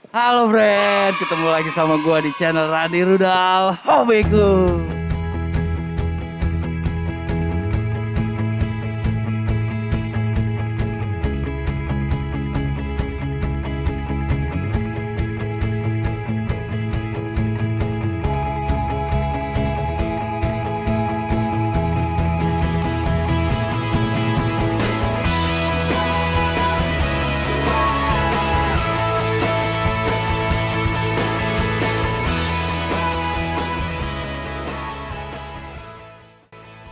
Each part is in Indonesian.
Halo friend, ketemu lagi sama gua di channel Rani Rudal Hobiku.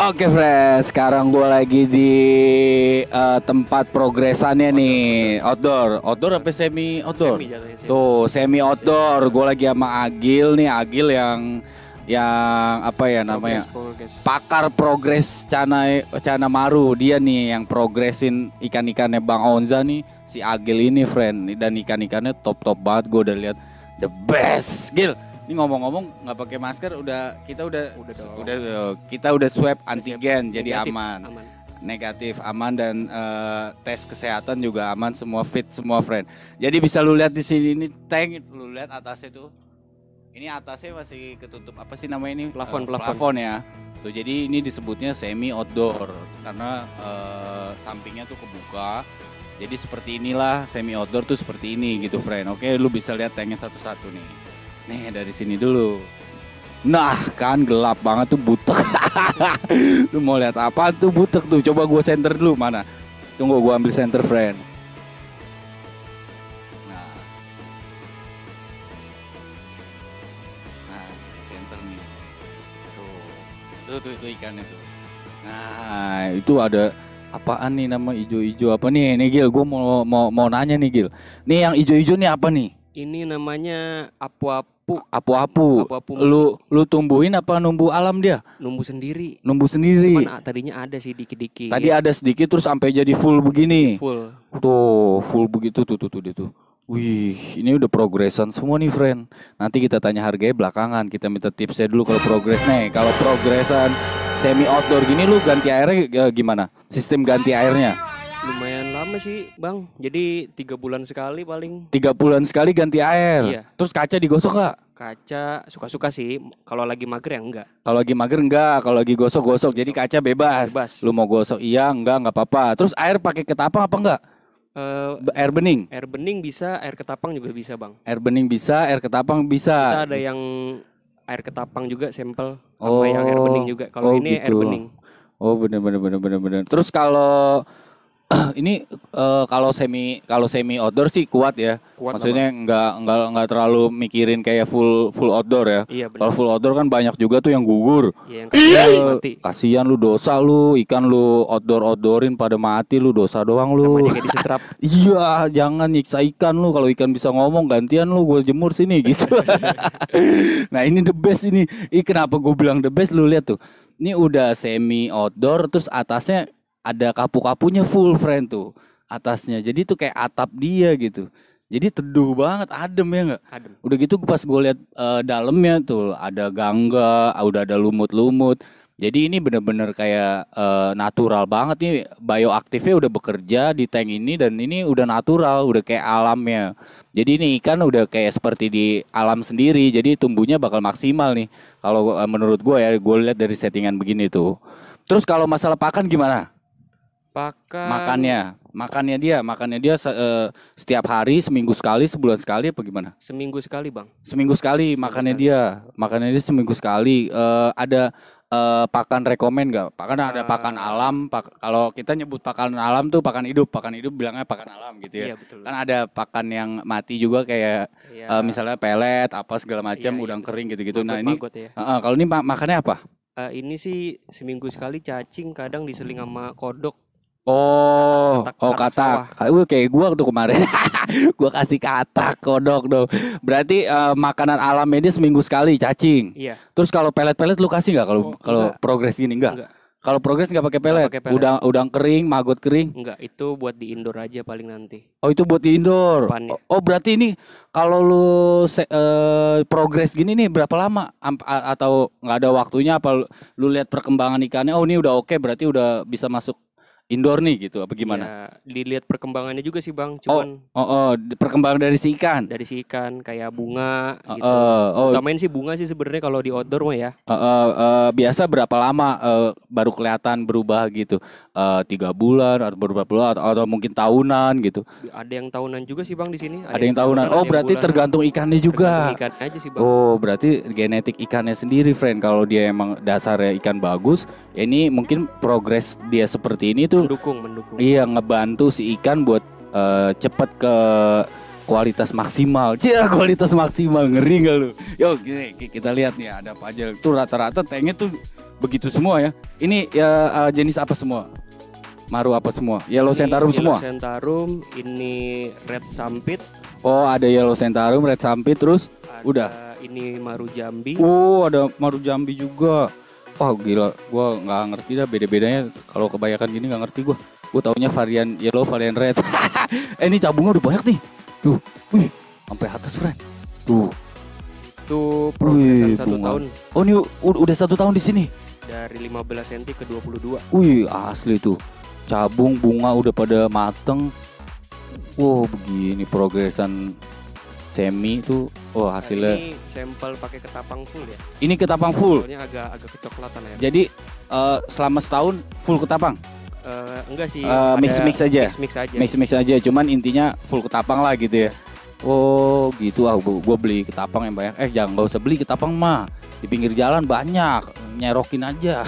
Oke friend, sekarang gua lagi di tempat progresannya nih, outdoor apa semi outdoor? Semi jatuhnya semi. Tuh semi outdoor, gue lagi sama Agil nih, Agil yang apa ya namanya? Progress. Pakar progres Cana Maru. Dia nih yang progresin ikan-ikannya Bang Onza nih, si Agil ini friend. Dan ikan-ikannya top banget, gue udah lihat the best. Gil, ini ngomong-ngomong nggak pakai masker, kita udah swab antigen jadi Negatif, aman. Negatif aman dan tes kesehatan juga aman, semua fit semua friend. Jadi bisa lu lihat di sini ini tank, lu lihat atasnya tuh. Ini atasnya masih ketutup apa sih namanya ini? Plafon ya. Tuh jadi ini disebutnya semi outdoor karena sampingnya tuh kebuka. Jadi seperti inilah semi outdoor tuh seperti ini gitu friend. Oke, lu bisa lihat tanknya satu-satu nih. Nih dari sini dulu. Nah kan gelap banget tuh, butek. Lu mau lihat apa tuh butek tuh? Coba gua center dulu, mana? Tunggu gua ambil center friend. Nah, center nih. Tuh ikannya tuh. Nah, itu ada apaan nih nama ijo-ijo apa nih? Nih Gil, gua mau nanya nih Gil. Nih yang ijo-ijo nih apa nih? Ini namanya apu-apu. Apu-apu. Lu tumbuhin apa numbuh alam dia? Numbuh sendiri. Cuman tadinya ada sih dikit-dikit. Tadi ada sedikit terus sampai jadi full begini. Full. Tuh, full begitu tuh dia tuh. Wih, ini udah progresan semua nih, friend. Nanti kita tanya harganya belakangan. Kita minta tipsnya dulu kalau progres nih. Kalau progresan semi outdoor gini lu ganti airnya gimana? Sistem ganti airnya? Lumayan lama sih, Bang. Jadi 3 bulan sekali paling. 3 bulan sekali ganti air. Iya. Terus kaca digosok nggak? Kaca suka-suka sih. Kalau lagi mager ya enggak. Kalau lagi mager enggak, kalau lagi gosok. Jadi kaca bebas. Lu mau gosok iya, enggak apa-apa. Terus air pakai ketapang apa enggak? Air bening. Air bening bisa, air ketapang juga bisa, Bang. Air bening bisa, air ketapang bisa. Kita ada yang air ketapang juga sampel, sama yang air bening juga. Kalau ini gitu. air bening. Oh bener. Terus kalau ini kalau semi outdoor sih kuat ya. Maksudnya nggak terlalu mikirin kayak full outdoor ya. Iya, kalau full outdoor kan banyak juga tuh yang gugur. Iya, yang mati. Kasihan lu, dosa lu, ikan lu outdoorin pada mati, lu dosa doang lu. Sama kayak disetrap. Iya, jangan nyiksa ikan lu. Kalau ikan bisa ngomong gantian lu gue jemur sini gitu. Nah ini the best ini. Kenapa gue bilang the best, lu lihat tuh. Ini udah semi outdoor terus atasnya ada kapu-kapunya full friend tuh atasnya. Jadi tuh kayak atap dia gitu. Jadi teduh banget, adem ya nggak? Adem. Udah gitu pas gue lihat dalamnya tuh ada gangga, udah ada lumut-lumut. Jadi ini bener-bener kayak natural banget nih. Bioaktifnya udah bekerja di tank ini dan ini udah natural, udah kayak alamnya. Jadi ini ikan udah kayak seperti di alam sendiri. Jadi tumbuhnya bakal maksimal nih. Kalau menurut gue ya, gue lihat dari settingan begini tuh. Terus kalau masalah pakan gimana? Makannya dia setiap hari, seminggu sekali, sebulan sekali apa gimana? Seminggu sekali, Bang. Seminggu sekali makannya dia seminggu sekali. Ada pakan rekomen nggak? Ada pakan alam. Kalau kita nyebut pakan alam tuh pakan hidup bilangnya pakan alam gitu ya. Iya, betul. Kan ada pakan yang mati juga kayak misalnya pelet apa segala macam, udang kering gitu-gitu. Nah ini kalau ini makannya apa? Ini sih seminggu sekali cacing, kadang diseling sama kodok. Katak. Kayak gua tuh kemarin. Gua kasih katak, kodok dong. Berarti makanan alam dia seminggu sekali cacing. Iya. Terus kalau pelet-pelet lu kasih nggak kalau progres gini enggak? Kalau progres nggak pakai pelet. Udang kering, maggot kering. Enggak, itu buat di indoor aja paling nanti. Oh, itu buat di indoor. Berarti ini kalau lu progres gini nih berapa lama? Atau nggak ada waktunya, apa lu lihat perkembangan ikannya? Oh, ini udah oke, berarti udah bisa masuk indoor nih gitu apa gimana? Ya, dilihat perkembangannya juga sih Bang, Oh, cuman perkembangan dari si ikan. dari si ikan kayak bunga Oh, gitu. oh, Utamain sih bunga sih sebenarnya kalau di outdoor mah ya. biasa berapa lama baru kelihatan berubah gitu? 3 bulan atau berapa bulan atau mungkin tahunan gitu? Ada yang tahunan juga sih Bang di sini, Ada yang tahunan. ada Oh, yang berarti bulanan. tergantung ikannya Tergantung juga. ikan aja sih Bang. Oh, berarti genetik ikannya sendiri, friend. Kalau dia emang dasarnya ikan bagus, ini mungkin progres dia seperti ini tuh Mendukung. iya ngebantu si ikan buat cepet ke kualitas maksimal. Cia, kualitas maksimal, ngeri gak lu? Yuk kita lihat nih ada apa aja. Tuh rata-rata tanknya tuh begitu semua ya. Ini ya jenis apa semua? Maru apa semua? Yellow Centarum semua? Yellow Centarum, ini Red Sampit. Oh, ada Yellow Centarum, Red Sampit, terus udah. Ini Maru Jambi. Oh, ada Maru Jambi juga. Wah, gila, gua nggak ngerti dah beda-bedanya. Kalau kebanyakan gini nggak ngerti gua. Gua taunya varian yellow, varian red. Ini cabungnya udah banyak nih. Tuh, wih, sampai atas, friend. Tuh. Itu progresan Wih, 1 bunga. tahun Oh, ini udah 1 tahun di sini. dari 15 cm ke 22. Wih, asli tuh. Cabung bunga udah pada mateng. Wow, begini progresan semi tuh. Oh, hasilnya. Ini sampel pakai ketapang full ya. Ini ketapang full. Soalnya agak kecoklatan ya. Jadi selama setahun full ketapang. Enggak sih. Mix aja. Mix Mix aja. Cuman intinya full ketapang lah gitu ya. Oh, gitu. Gua beli ketapang yang banyak. Nggak usah beli ketapang mah. Di pinggir jalan banyak. Nyerokin aja.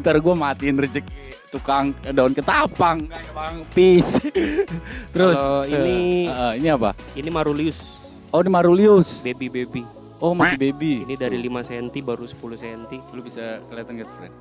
Ntar gua matiin rezeki tukang daun ketapang kayak Bang Pis. Terus kalau ini apa? Ini Marulius. Oh, ini Marulius. Baby. Oh, masih baby. Ini dari 5 cm baru 10 cm. Lu bisa kelihatan gitu, friend.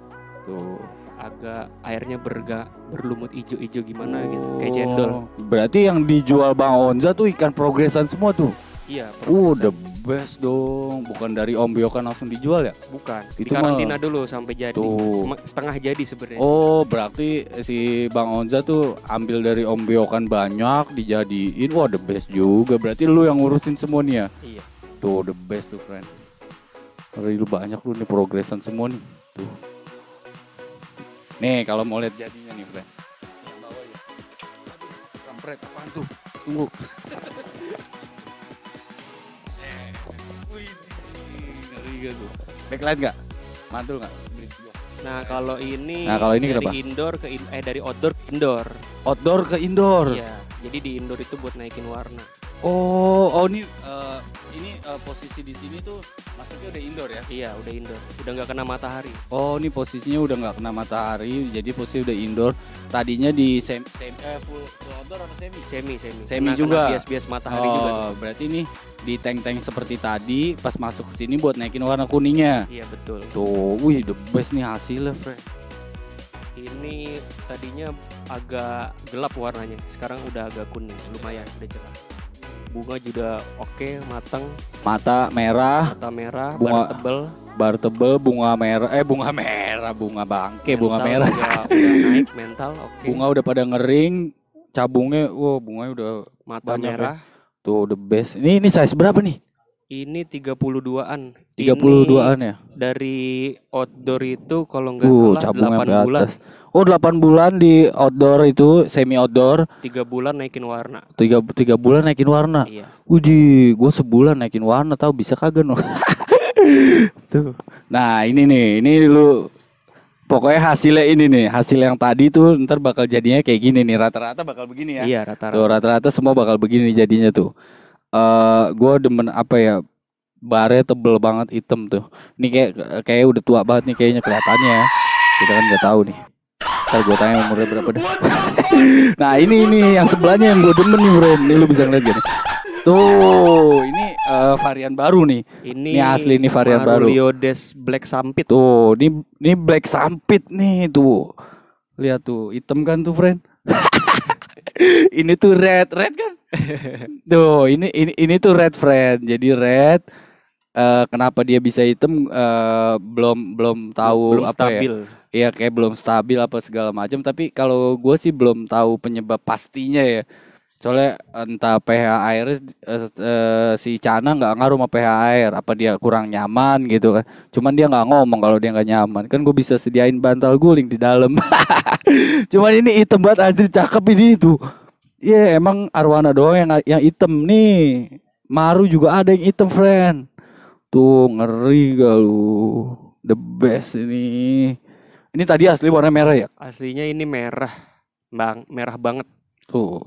Tuh. Agak airnya berlumut ijo-ijo gimana gitu, kayak cendol. Berarti yang dijual Bang Onza tuh ikan progresan semua tuh. Iya, The best dong. Bukan dari ombyokan langsung dijual ya? bukan. Itu Dikarantina dulu sampai jadi. Tuh. Setengah jadi sebenarnya. Oh, berarti si Bang Onza tuh ambil dari ombyokan banyak dijadiin. Wah, the best juga. Berarti lu yang ngurusin semua nih ya? Iya. Tuh, the best tuh, friend. Lu banyak lu nih progresan semua nih. Tuh. Nih, kalau mau lihat jadinya nih, friend. Yang bawah ya. Kampret, apaan tuh? Tunggu. Wih, ngeri gak tuh? Backlight nggak? Mantul nggak? Nah, kalau ini dari kenapa? Dari outdoor ke indoor. Outdoor ke indoor. Iya. Jadi di indoor itu buat naikin warna. Oh, ini posisi di sini tuh maksudnya udah indoor ya? Iya, udah indoor. Udah nggak kena matahari. Oh, ini posisinya udah nggak kena matahari, jadi posisi udah indoor. Tadinya di full outdoor atau semi? Semi juga. Bias matahari juga. Oh, berarti ini di tank-tank seperti tadi, pas masuk ke sini buat naikin warna kuningnya. Iya, betul. Tuh, wih, the best nih hasilnya, Fred. Ini tadinya agak gelap warnanya, sekarang udah agak kuning, lumayan, udah cerah. Bunga juga oke, matang. Mata merah, Bunga bar tebel, bunga merah, bunga bangke, bunga merah. Udah naik, mental oke. Bunga udah pada ngering, cabungnya, bunganya udah mata banyak merah. Ya. Tuh, the best. Ini size berapa nih? Ini 32-an. 32-an ya? Dari outdoor itu kalau nggak salah 8 bulan. Oh, 8 bulan di outdoor itu, semi outdoor. 3 bulan naikin warna. 3 bulan naikin warna. Iya. Widih, gue sebulan naikin warna, tahu bisa kagak no? Tuh. Nah, ini lu pokoknya hasilnya ini nih, hasil yang tadi tuh ntar bakal jadinya kayak gini nih, rata-rata bakal begini ya. Iya, rata-rata. Tuh, rata-rata semua bakal begini jadinya tuh. Gue demen apa ya? Barnya tebel banget, hitam tuh. Ini kayak udah tua banget nih kayaknya kelihatannya ya. Kita kan nggak tahu nih. Ntar gue tanya umurnya berapa dah. Nah, ini yang sebelahnya yang gue demen nih, bro. Ini lu bisa ngeliat gini. Tuh, ini varian baru nih. Ini asli nih varian baru. Marulius Black Sampit. Tuh, ini Black Sampit nih tuh. Lihat tuh, hitam kan tuh, friend. Ini tuh red kan? Tuh, ini tuh red, friend. Jadi red. Kenapa dia bisa hitam? Belum tahu belum apa stabil. Ya? Iya, kayak belum stabil apa segala macam. Tapi kalau gue sih belum tahu penyebab pastinya ya. Soalnya entah pH air si Cana nggak ngaruh sama pH air, apa dia kurang nyaman gitu kan. Cuman dia nggak ngomong kalau dia nggak nyaman. Kan gue bisa sediain bantal guling di dalam. Cuman ini hitam banget anjir, cakep ini itu. Iya, emang arwana doang yang hitam nih. Maru juga ada yang hitam, friend. Tuh ngeri gak lu. The best ini. Ini tadi asli warna merah ya? Aslinya ini merah, bang, merah banget. Tuh.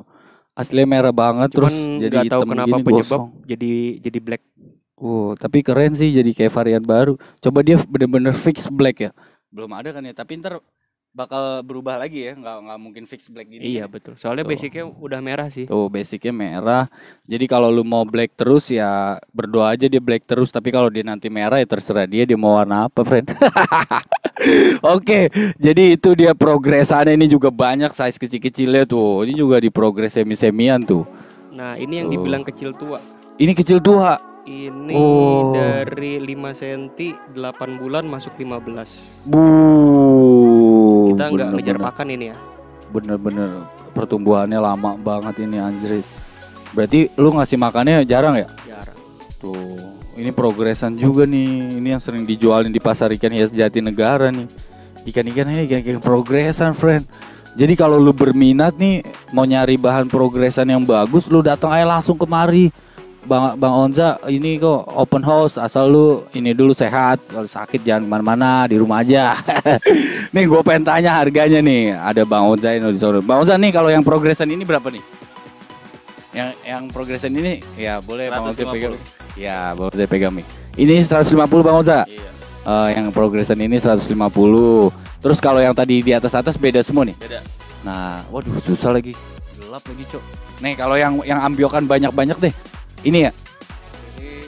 Aslinya merah banget. Cuman terus jadi nggak tahu hitam kenapa gini penyebab gosong. jadi black. Tapi keren sih, jadi kayak varian baru. Coba dia bener-bener fix black ya. Belum ada kan ya, tapi ntar bakal berubah lagi ya, nggak mungkin fix black gini. Iya betul. Soalnya Tuh. basicnya udah merah sih. Tuh basicnya merah. Jadi kalau lu mau black terus ya berdoa aja dia black terus. Tapi kalau dia nanti merah ya terserah dia mau warna apa, friend. Oke, jadi itu dia progresannya. Ini juga banyak size kecil-kecilnya tuh. Ini juga di progres semi-semian tuh. Nah ini yang Tuh. dibilang kecil tua. Ini kecil tua. Ini Oh. dari 5 cm 8 bulan masuk 15. Bu. Kita nggak ngejar bener-bener. pakan ini ya. Bener-bener pertumbuhannya lama banget ini anjir. Berarti lu ngasih makannya jarang ya? Jarang. Tuh, ini progresan juga nih. Ini yang sering dijualin di pasar ikan hias Jatinegara nih. Ikan-ikan ini ikan progresan, friend. Jadi kalau lu berminat nih mau nyari bahan progresan yang bagus, lu datang aja langsung kemari. Bang Onza ini kok open house, asal lu ini dulu sehat, kalau sakit jangan kemana-mana, di rumah aja. Nih gue pengen tanya harganya nih, ada Bang Onza ini di sana. Bang Onza nih kalau yang progresan ini berapa nih? Yang progresan ini ya boleh Bang Onza pegang. Ya Bang Onza pegang nih. Ini 150 Bang Onza. Iya. Yang progresan ini 150. Terus kalau yang tadi di atas beda semua nih. Beda. Nah, waduh susah lagi, gelap lagi cok. Nih kalau yang ambiokan banyak-banyak deh. Ini ya. Ini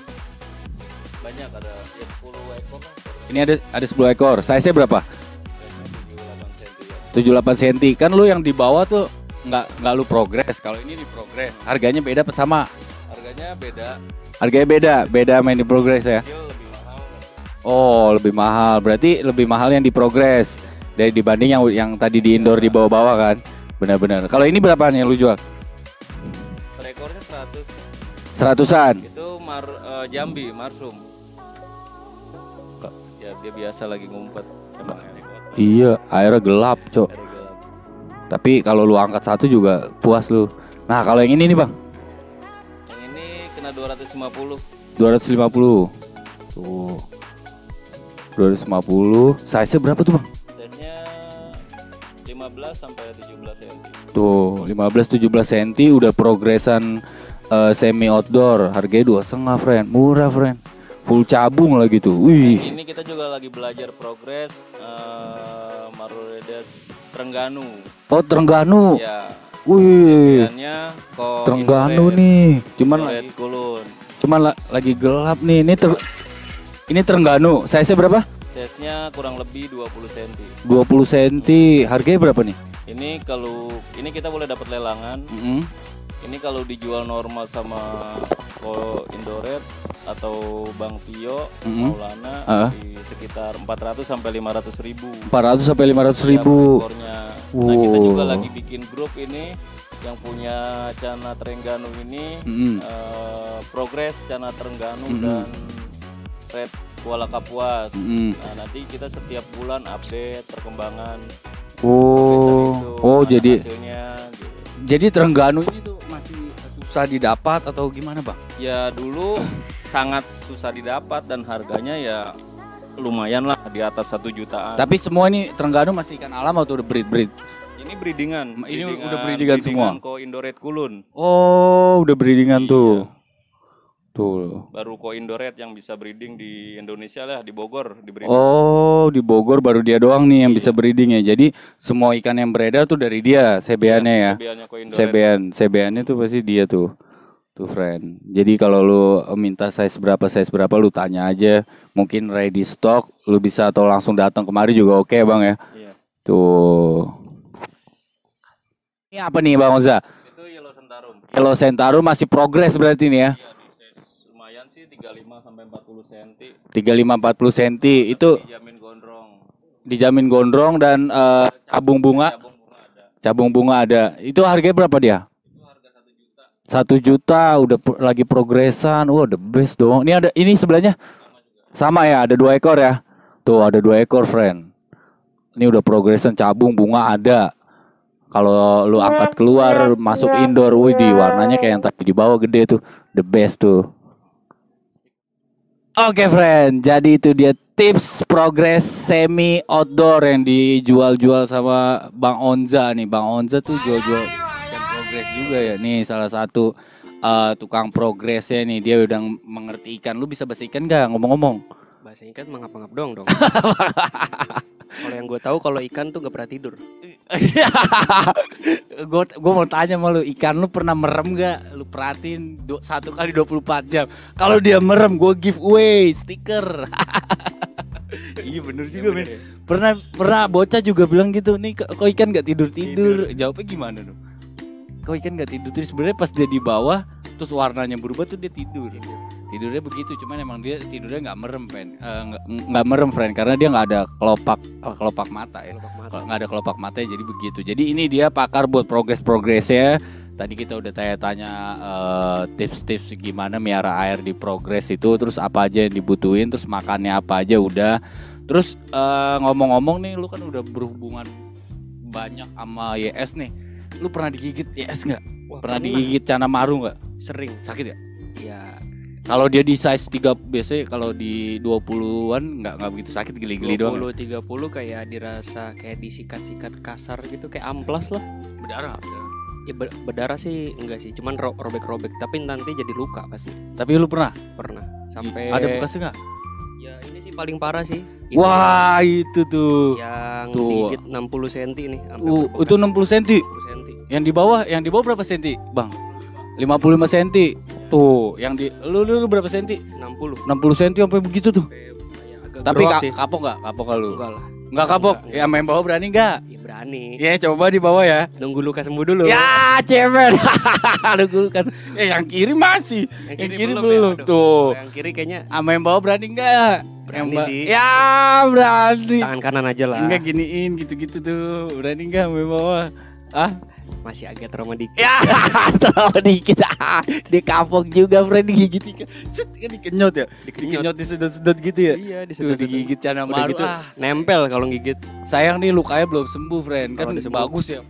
banyak, ada ya 10 ekor lah. Ini ada 10 ekor. Size-nya berapa? Kayaknya 7-8 cm 7-8 cm. ya. Kan lu yang di bawah tuh nggak lu progres. Kalau ini di progres. Harganya beda apa sama? Harganya beda. Harganya beda main di progres ya. Kecil lebih mahal. Oh, lebih mahal. Berarti lebih mahal yang di progres dari dibanding yang tadi di indoor di bawah-bawah kan. Benar-benar. Kalau ini berapaan yang lu jual? Per ekornya 100. 100-an. Itu Jambi, marsum. Ya dia biasa lagi ngumpet. Emang airnya kotor. Iya, airnya gelap, cok. Airnya gelap. Tapi kalau lu angkat satu juga puas lu. Nah, kalau yang ini nih, Bang. Yang ini kena 250. 250. Tuh. 250. Size-nya berapa tuh, Bang? Size-nya 15 sampai 17 cm. Tuh, 15-17 cm udah progresan semi outdoor. Harganya 2,5, friend. Murah, friend. Full cabung lagi tuh. Wih. Ini kita juga lagi belajar progres Maruredes Trengganu. Oh, Trengganu. Ya. Wih. Ikannya kok Trengganu nih. Cuman lagi gelap nih. Ini Trengganu. Size-nya berapa? Size-nya kurang lebih 20 cm. 20 cm. Harganya berapa nih? Ini ini kita boleh dapat lelangan. Ini kalau dijual normal sama Ko Indoret atau Bang Tio, Maulana di sekitar 400 sampai 500 ribu. 400 sampai 500 ribu. Nah, kita juga lagi bikin grup ini yang punya Cana Trengganu ini, progres Cana Trengganu dan Red Kuala Kapuas. Nah, nanti kita setiap bulan update perkembangan. Jadi hasilnya, gitu. Jadi Trengganu ini tuh masih susah didapat atau gimana, Bang? Ya dulu sangat susah didapat dan harganya ya lumayan lah, di atas 1 jutaan. Tapi semua ini Trengganu masih ikan alam atau udah breed? Ini breedingan. Ini udah breedingan semua. Ko Indoret Kulun. Oh, udah breedingan Iya. tuh. Tuh. Baru Ko Indoret yang bisa breeding di Indonesia lah, di Bogor di breeding. Oh, di Bogor baru dia doang nih yang bisa breeding ya. Jadi semua ikan yang beredar tuh dari dia, CBA-nya ya. CBA-nya Ko Indoret. CBA-nya tuh pasti dia tuh. Tuh, friend. Jadi kalau lu minta size berapa lu tanya aja. Mungkin ready stock, lu bisa atau langsung datang kemari juga oke, Bang ya. Iya. Tuh. Ini apa nih, Bang Oza? Itu Yellow Sentarum. Yellow Sentarum masih progres berarti nih ya. Iya, di size lumayan sih 35 sampai 40 cm. 35-40 cm itu Dijamin gondrong. dijamin gondrong dan cabung bunga. Cabung bunga ada. Cabung bunga ada. Itu harganya berapa dia? Itu harga 1 1 juta udah lagi progresan. Wah, the best dong. Ini sebelahnya sama ya, ada 2 ekor ya. Tuh ada 2 ekor, friend. Ini udah progresan, cabung bunga ada. Kalau lu angkat keluar, masuk indoor, widih, warnanya kayak yang tadi di bawah gede tuh, the best tuh. Oke, friend, jadi itu dia tips progres semi outdoor yang dijual-jual sama Bang Onza nih. Bang Onza tuh jual-jual dan progres juga ya. Nih salah satu tukang progresnya nih, dia udah mengerti ikan. Lu bisa bahasa ikan gak ngomong-ngomong? Bahasa ikan mangap-mangap dong. Kalau yang gue tahu kalau ikan tuh gak pernah tidur. Gue mau tanya sama lu, ikan lu pernah merem gak? Lu perhatiin 1 kali 24 jam. Kalau dia merem, gue giveaway stiker. Iya bener juga men. Pernah bocah juga bilang gitu, nih kok ikan gak tidur. Jawabnya gimana dong? Kok ikan gak tidur? Terus sebenarnya pas dia di bawah, terus warnanya berubah tuh dia tidur. Tidurnya begitu, cuman emang dia tidurnya nggak merem, nggak merem, friend, karena dia nggak ada kelopak mata ya, nggak ada kelopak mata ya, jadi begitu. Jadi ini dia pakar buat progresnya. Tadi kita udah tanya tips-tips gimana miara air di progres itu, terus apa aja yang dibutuhin, terus makannya apa aja udah. Terus ngomong-ngomong nih, lu kan udah berhubungan banyak sama YS nih. Lu pernah digigit YS nggak? Pernah digigit Cana Maru nggak? Sering. Sakit ya? Ya. Kalau dia di size 3 biasanya, kalau di 20-an nggak begitu sakit, geli-geli doang. 20-30 kayak dirasa kayak disikat-sikat kasar gitu, kayak amplas lah. Berdarah? Ya berdarah sih enggak sih, cuman robek-robek, tapi nanti jadi luka pasti. Tapi lu pernah? Pernah. Sampai ada bekasnya nggak? Ya ini sih paling parah sih. Wah itu tuh. Yang tuh. digigit 60 cm nih. Itu 60 cm. 60 cm. Yang di bawah berapa senti, Bang? 55 cm. Tuh, yang di lu berapa senti? 60 cm sampai begitu tuh. Tapi kapok enggak? Kapok enggak lu? Enggak lah. Enggak kapok. Enggak. Ya main bawah berani enggak? Ya berani. Ya coba di bawah ya. Nunggu luka sembuh dulu. Ya, cemen. Nunggu luka. Yang kiri masih. Yang kiri belum. Ya, tuh. Yang kiri kayaknya main bawah berani enggak? Berani sih. Ya, berani. Tangan kanan aja lah. Enggak giniin gitu-gitu tuh. Berani enggak main bawah? Masih agak trauma dikit. Ya, trauma dikit. Dia kapok juga, friend, digigit ikan. Set, kan dikenyot ya. Dikenyot disedot-sedot gitu ya. Iya, disedot. Digigit Cana Maru gitu, nempel kalau gigit. Sayang nih lukanya belum sembuh, friend. Kan bagus ya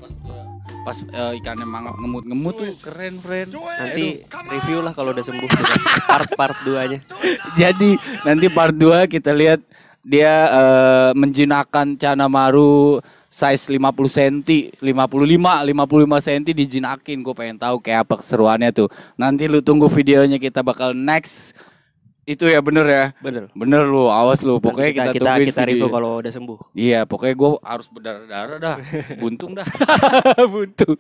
pas ikannya mangap ngemut-ngemut tuh keren, friend. Nanti review lah kalau udah sembuh. Part 2-nya. Jadi nanti part 2 kita lihat dia menjinakkan Cana Maru size 50 cm, 55 cm dijinakin. Gue pengen tahu kayak apa keseruannya tuh. Nanti lu tunggu videonya, kita bakal next. Itu ya, bener ya? Bener lu, awas lu. Pokoknya kita review kalau udah sembuh. Iya, pokoknya gue harus berdarah-darah dah. Buntung dah. Buntung.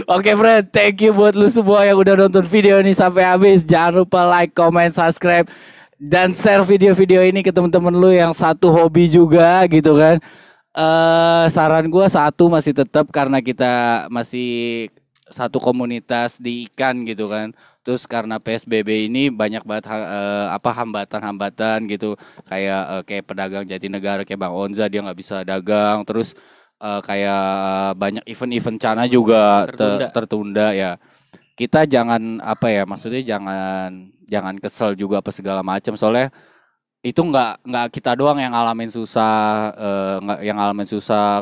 Oke, friend, thank you buat lu semua yang udah nonton video ini sampai habis. Jangan lupa like, comment, subscribe, dan share video-video ini ke teman-teman lu yang satu hobi juga gitu kan. Saran gue masih tetap, karena kita masih satu komunitas di ikan gitu kan. Terus karena PSBB ini banyak banget hambatan-hambatan gitu, kayak pedagang Jatinegara kayak Bang Onza, dia nggak bisa dagang. Terus kayak banyak event-event Cana juga tertunda ya. Kita jangan maksudnya jangan kesel juga apa segala macam, soalnya itu nggak kita doang yang ngalamin susah,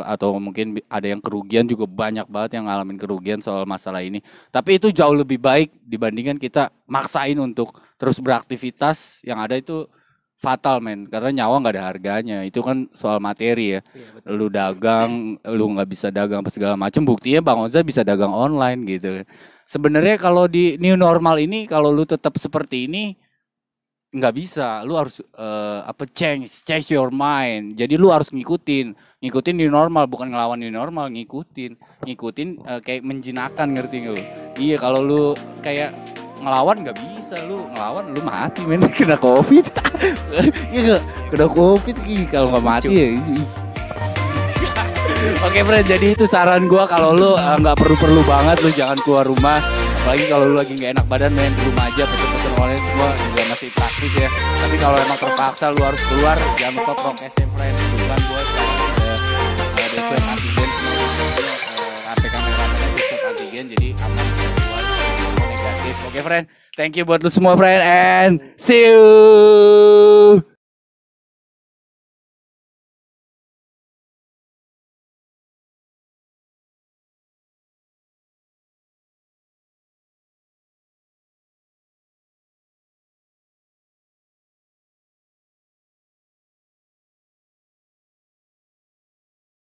atau mungkin ada yang kerugian juga, banyak banget yang ngalamin kerugian soal masalah ini. Tapi itu jauh lebih baik dibandingkan kita maksain untuk terus beraktivitas, yang ada itu fatal, men, karena nyawa nggak ada harganya. Itu kan soal materi ya. Iya, lu dagang, lu nggak bisa dagang apa segala macam. Buktinya Bang Onza bisa dagang online gitu. Sebenarnya kalau di new normal ini, kalau lu tetap seperti ini nggak bisa, lu harus change your mind. Jadi lu harus ngikutin new normal, bukan ngelawan new normal, ngikutin kayak menjinakkan, ngerti nggak lu? Iya, kalau lu kayak ngelawan nggak bisa, lu ngelawan lu mati, men. Kena covid. Iya, kena covid kalau nggak mati ya. Oke, friend, jadi itu saran gua, kalau lu nggak perlu banget, lu jangan keluar rumah. Apalagi kalau lu lagi nggak enak badan, main di rumah aja, pesen-pesen online semua juga masih praktis ya. Tapi kalau emang terpaksa lu harus keluar, jangan lupa prokesnya, friend. Bukan buat ada swab antigen, HP kamera ada swab antigen, jadi aman keluar. Oke, friend. Thank you buat lu semua, friend, and see you.